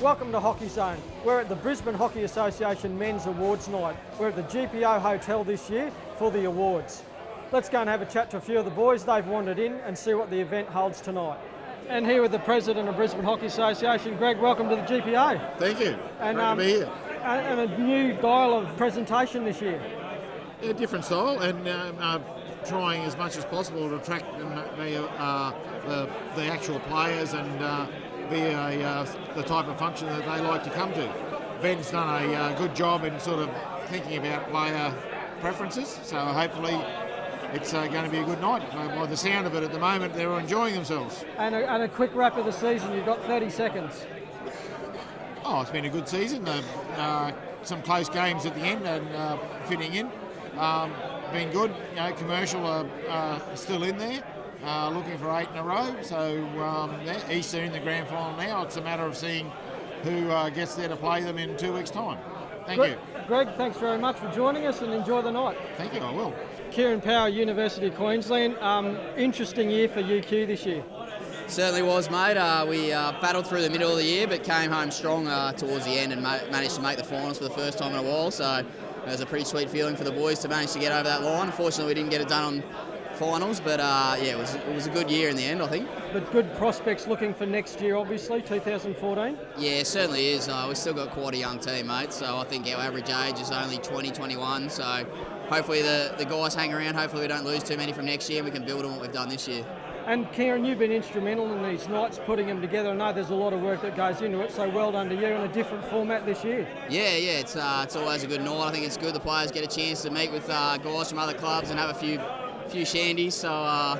Welcome to Hockey Zone. We're at the Brisbane Hockey Association Men's Awards Night. We're at the GPO Hotel this year for the awards. Let's go and have a chat to a few of the boys. They've wandered in and see what the event holds tonight. And here with the President of Brisbane Hockey Association, Greg, welcome to the GPO. Thank you. And, Great to be here. And a new style of presentation this year. A different style and trying as much as possible to attract the actual players and be the type of function that they like to come to. Ben's done a good job in sort of thinking about player preferences, so hopefully it's going to be a good night. By the sound of it at the moment, they're enjoying themselves. And a quick wrap of the season, you've got 30 seconds. Oh, it's been a good season. Some close games at the end and fitting in. Been good. Commercial are still in there. Looking for 8 in a row, so East are in the grand final now. It's a matter of seeing who gets there to play them in 2 weeks' time. Thank you. Greg, thanks very much for joining us and enjoy the night. Thank you, I will. Kieran Power, University of Queensland. Interesting year for UQ this year. Certainly was, mate. We battled through the middle of the year but came home strong towards the end and managed to make the finals for the first time in a while, so it was a pretty sweet feeling for the boys to manage to get over that line. Unfortunately, we didn't get it done on finals, but it was a good year in the end, I think. But good prospects looking for next year, obviously, 2014? Yeah, it certainly is. We've still got quite a young team, mate, so I think our average age is only 20, 21, so hopefully the guys hang around. Hopefully we don't lose too many from next year and we can build on what we've done this year. And Kieran, you've been instrumental in these nights, putting them together. I know there's a lot of work that goes into it, so well done to you in a different format this year. Yeah, it's always a good night. I think it's good the players get a chance to meet with guys from other clubs and have a few shandies, so I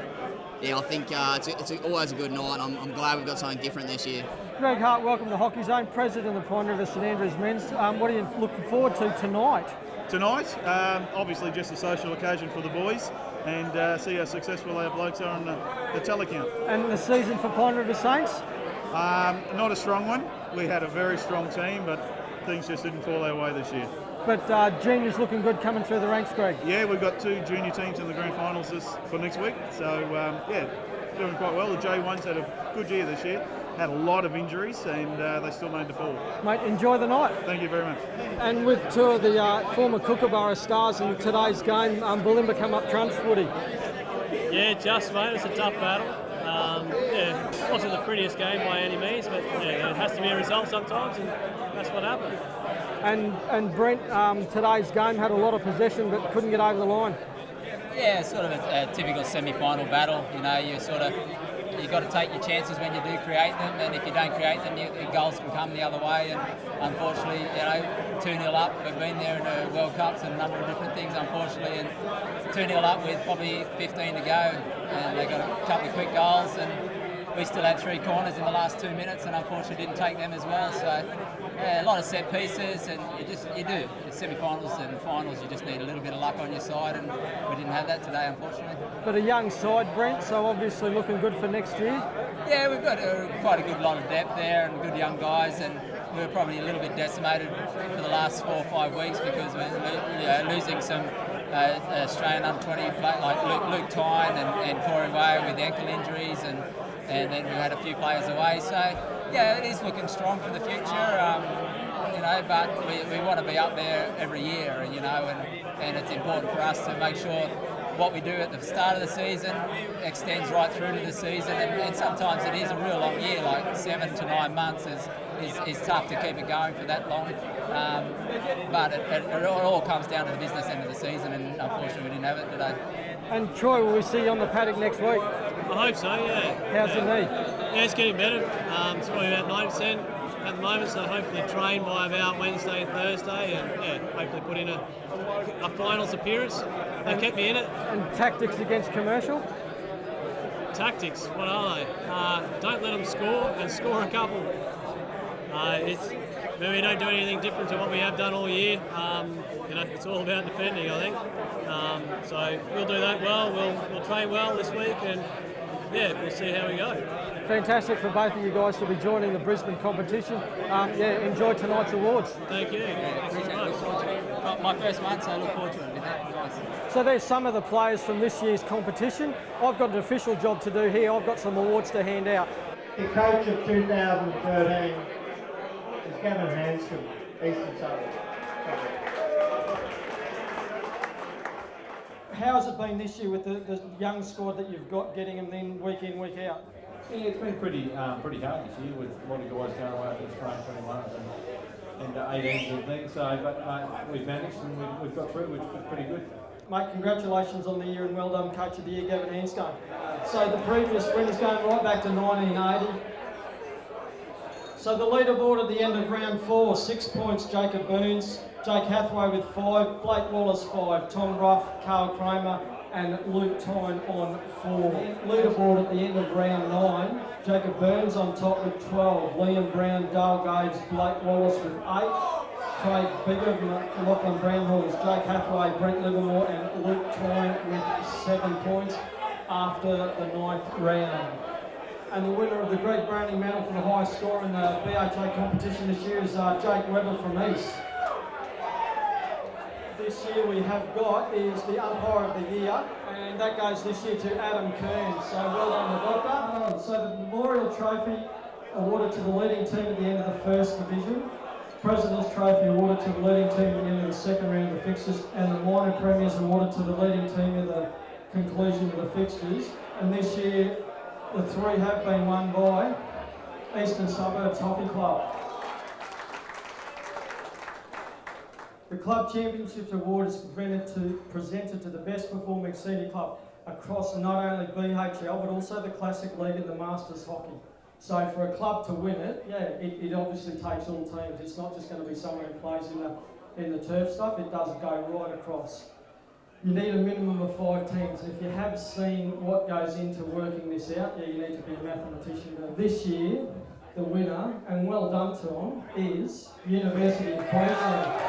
think it's always a good night. I'm glad we've got something different this year. Greg Hart, welcome to Hockey Zone, President of the Pine River St Andrews Men's. What are you looking forward to tonight? Tonight, obviously just a social occasion for the boys and see how successful our blokes are on the telecount. And the season for Pine River Saints? Not a strong one. We had a very strong team, but things just didn't fall our way this year. But juniors looking good coming through the ranks, Greg. Yeah, we've got 2 junior teams in the grand finals for next week. So, doing quite well. The J1s had a good year this year. Had a lot of injuries and they still made the forward. Mate, enjoy the night. Thank you very much. And with 2 of the former Kookaburra stars in today's game, Bulimba come up trumps footy. Yeah, mate, it's a tough battle. It wasn't the prettiest game by any means, but it has to be a result sometimes, and that's what happened. And Brent, today's game had a lot of possession but couldn't get over the line. Yeah, it's sort of a typical semi-final battle. You've got to take your chances when you do create them, and if you don't create them, the goals can come the other way. And unfortunately, 2-0 up. We've been there in the World Cups and a number of different things, unfortunately, and 2-0 up with probably 15 to go, and they got a couple of quick goals, and we still had 3 corners in the last 2 minutes, and unfortunately didn't take them as well. So a lot of set pieces, and you do. The semi-finals and finals, you just need a little bit of luck on your side, and we didn't have that today, unfortunately. But a young side, Brent, so obviously looking good for next year. Yeah, we've got quite a good lot of depth there and good young guys, and we were probably a little bit decimated for the last 4 or 5 weeks because we're losing some Australian under-20 like Luke Tyne and Corey Way with ankle injuries, and then we had a few players away. So yeah, it is looking strong for the future. But we want to be up there every year, and it's important for us to make sure what we do at the start of the season extends right through to the season, and sometimes it is a real long year, like 7 to 9 months is tough to keep it going for that long. But it all comes down to the business end of the season, and unfortunately we didn't have it today. And Troy, will we see you on the paddock next week? I hope so, yeah. How's the knee? Yeah, it's getting better. It's probably about 90% at the moment, so hopefully train by about Wednesday and Thursday, and hopefully put in a finals appearance. They kept me in it. And tactics against Commercial? Tactics, what are they? Don't let them score and score a couple. We don't do anything different to what we have done all year. It's all about defending, I think. So we'll do that well. We'll train well this week, and we'll see how we go. Fantastic for both of you guys to be joining the Brisbane competition. Enjoy tonight's awards. Thank you. My first one, so I look forward to it. Nice. So there's some of the players from this year's competition. I've got an official job to do here. I've got some awards to hand out. The coach of 2013, is Gavin Hanscom, Eastern Suburbs. How has it been this year with the young squad that you've got, getting them in, week out? Yeah, it's been pretty hard this year with a lot of guys going away for the Australian 21s and 18s and things. So, but we've managed and we've got through, which was pretty good. Mate, congratulations on the year and well done, Coach of the Year, Gavin Hanscom. So the previous winners going right back to 1980. So the leaderboard at the end of round 4, 6 points, Jacob Burns, Jake Hathaway with 5, Blake Wallace 5, Tom Ruff, Carl Kramer and Luke Tyne on 4. Leaderboard at the end of round 9, Jacob Burns on top with 12, Liam Brown, Dale Gates, Blake Wallace with 8, Craig Bigger, Lachlan Brownhorse, Jake Hathaway, Brent Livermore and Luke Tyne with 7 points after the 9th round. And the winner of the Greg Browning medal for the highest score in the BHL competition this year is Jake Webber from East. This year we have got is the umpire of the year, and that goes this year to Adam Kearns. So well done, the doctor. So the Memorial Trophy awarded to the leading team at the end of the first division. President's Trophy awarded to the leading team at the end of the second round of the fixtures, and the minor premiers awarded to the leading team at the conclusion of the fixtures. And this year, the 3 have been won by Eastern Suburbs Hockey Club. The Club Championships Award is presented to the best performing senior club across not only BHL but also the Classic League and the Masters Hockey. So for a club to win it, it obviously takes all teams. It's not just going to be someone who plays in the turf stuff. It does go right across. You need a minimum of 5 teams. If you have seen what goes into working this out, you need to be a mathematician. This year, the winner, and well done to them, is University of Queensland.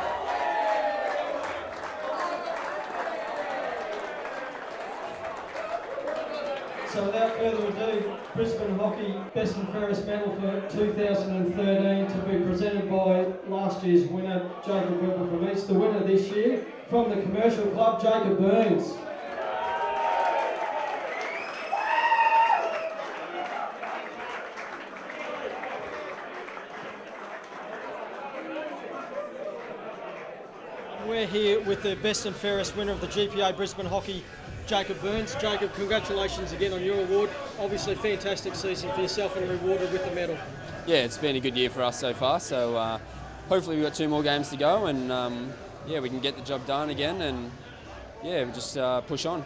So without further ado, Brisbane Hockey Best and Fairest medal for 2013 to be presented by last year's winner, Jacob Webber from East. The winner this year from the Commercial Club, Jacob Burns. We're here with the Best and Fairest winner of the GPA Brisbane Hockey, Jacob Burns. Jacob, congratulations again on your award. Obviously fantastic season for yourself and rewarded with the medal. Yeah, it's been a good year for us so far, so hopefully we've got 2 more games to go and we can get the job done again and we just push on.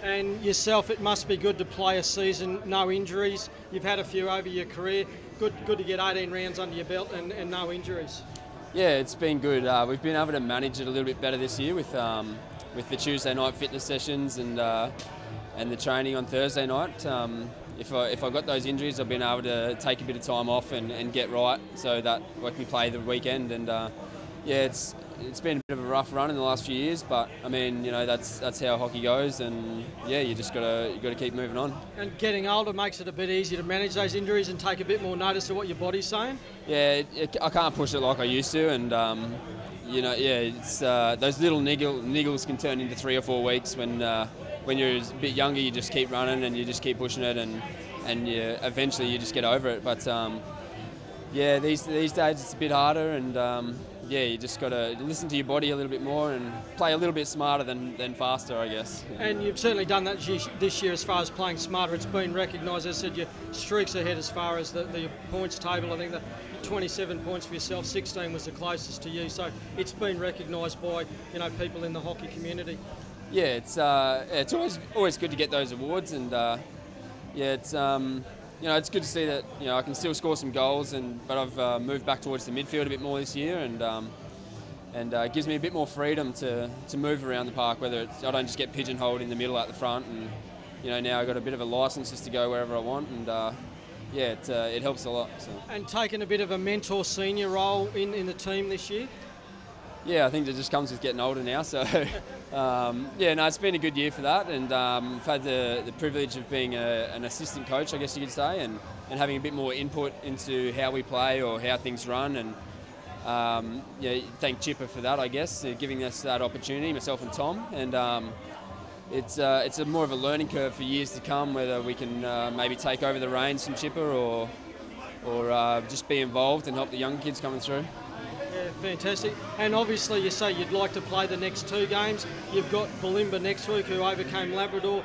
And yourself, it must be good to play a season, no injuries. You've had a few over your career. Good to get 18 rounds under your belt and no injuries. Yeah, it's been good. We've been able to manage it a little bit better this year with the Tuesday night fitness sessions and the training on Thursday night. If I got those injuries, I've been able to take a bit of time off and get right so that I can play the weekend. And it's been a bit of a rough run in the last few years, but I mean, that's how hockey goes, and you just got to keep moving on. And getting older makes it a bit easier to manage those injuries and take a bit more notice of what your body's saying. Yeah, I can't push it like I used to, and it's those little niggles can turn into 3 or 4 weeks when you're a bit younger. You just keep running and you just keep pushing it, and eventually you just get over it. But these days it's a bit harder, and you just got to listen to your body a little bit more and play a little bit smarter than faster, I guess. And you've certainly done that this year as far as playing smarter. It's been recognised. As I said, your streaks ahead as far as the points table. I think the 27 points for yourself, 16 was the closest to you. So it's been recognised by people in the hockey community. Yeah, it's always good to get those awards, and it's good to see that I can still score some goals, but I've moved back towards the midfield a bit more this year, and it gives me a bit more freedom to move around the park. Whether I don't just get pigeonholed in the middle at the front, and now I've got a bit of a licence just to go wherever I want, and it helps a lot. So. And taking a bit of a mentor senior role in the team this year. Yeah, I think it just comes with getting older now. So, it's been a good year for that, and I've had the privilege of being an assistant coach, I guess you could say, and having a bit more input into how we play or how things run, and thank Chipper for that, I guess, giving us that opportunity, myself and Tom, and it's a more of a learning curve for years to come, whether we can maybe take over the reins from Chipper or just be involved and help the young kids coming through. Yeah, fantastic. And obviously you say you'd like to play the next 2 games. You've got Bulimba next week, who overcame Labrador,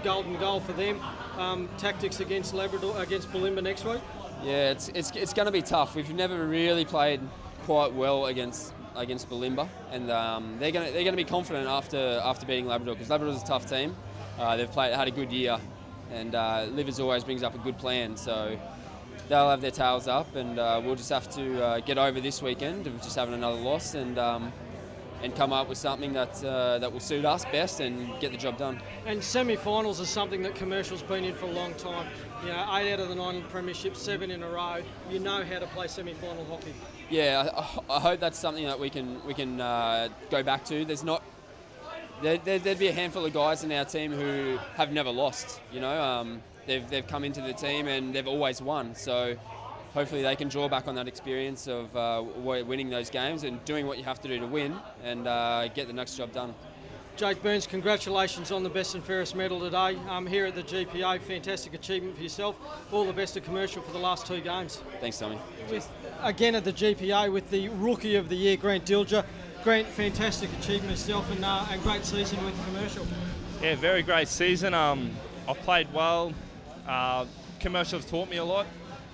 golden goal for them. Tactics against Bulimba next week. Yeah, it's going to be tough. We've never really played quite well against Bulimba, and they're going to be confident after beating Labrador, because Labrador's a tough team. They've had a good year, and Livers always brings up a good plan, so they'll have their tails up, and we'll just have to get over this weekend of just having another loss and come up with something that will suit us best and get the job done. And semi-finals is something that Commercial's been in for a long time. 8 out of the 9 premierships, 7 in a row. You know how to play semi-final hockey. Yeah, I hope that's something that we can go back to. There'd be a handful of guys in our team who have never lost. They've come into the team and they've always won. So hopefully they can draw back on that experience of winning those games and doing what you have to do to win and get the next job done. Jake Burns, congratulations on the Best and Fairest medal today here at the GPA. Fantastic achievement for yourself. All the best to Commercial for the last 2 games. Thanks, Tommy. Again at the GPA with the Rookie of the Year, Grant Dilger. Grant, fantastic achievement yourself and great season with Commercial. Yeah, very great season. I've played well. Commercial have taught me a lot.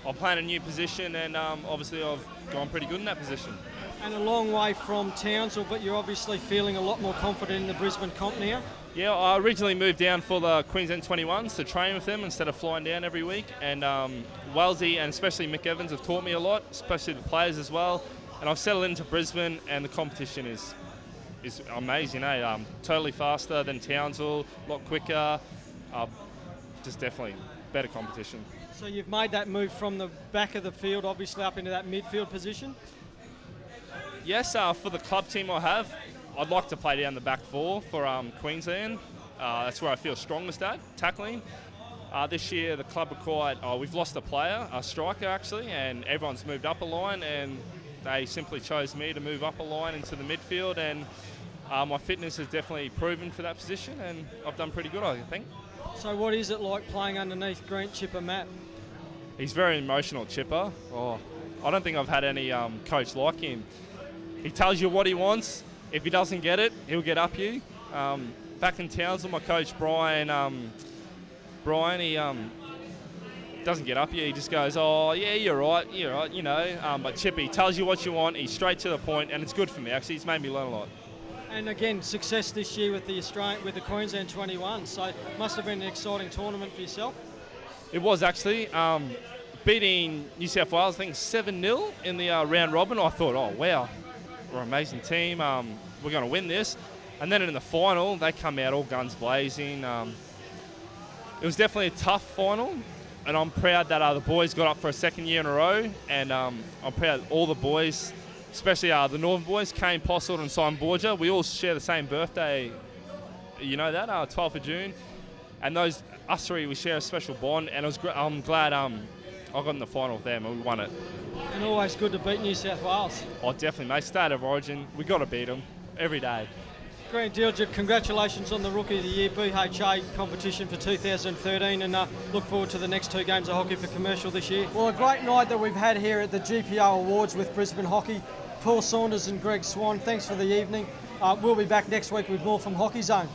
I'm playing a new position, and obviously I've gone pretty good in that position. And a long way from Townsville, but you're obviously feeling a lot more confident in the Brisbane comp now. Yeah, I originally moved down for the Queensland 21s to train with them instead of flying down every week. And Wellesley and especially Mick Evans have taught me a lot, especially the players as well. And I've settled into Brisbane, and the competition is amazing. Totally faster than Townsville, a lot quicker. Just definitely better competition. So you've made that move from the back of the field, obviously up into that midfield position? Yes, for the club team I'd like to play down the back 4 for Queensland. That's where I feel strongest at, tackling. This year the club required, we've lost a player, a striker actually, and everyone's moved up a line, and they simply chose me to move up a line into the midfield, and my fitness has definitely proven for that position, and I've done pretty good, I think. So what is it like playing underneath Grant Chipper Matt? He's very emotional, Chipper. I don't think I've had any coach like him. He tells you what he wants. If he doesn't get it, he'll get up you. Back in Townsville, my coach Brian, he doesn't get up you. He just goes, "Oh yeah, you're right, But Chipper, he tells you what you want. He's straight to the point, and it's good for me. Actually, it's made me learn a lot. And again, success this year with the Queensland 21. So it must have been an exciting tournament for yourself. It was actually. Beating New South Wales, I think 7-0 in the round robin. I thought, oh wow, we're an amazing team. We're going to win this. And then in the final, they come out all guns blazing. It was definitely a tough final, and I'm proud that the boys got up for a 2nd year in a row. And I'm proud of all the boys, especially the Northern boys, Kane Posselt and Simon Borgia. We all share the same birthday. You know that, 12th of June. And us 3, we share a special bond. And I'm glad I got in the final with them and we won it. And always good to beat New South Wales. Oh, definitely, mate. State of origin, we got to beat them every day. Grant Dilger, congratulations on the Rookie of the Year BHA competition for 2013, and look forward to the next 2 games of hockey for Commercial this year. Well, a great night that we've had here at the GPO Awards with Brisbane Hockey. Paul Saunders and Greg Swan, thanks for the evening. We'll be back next week with more from Hockey Zone.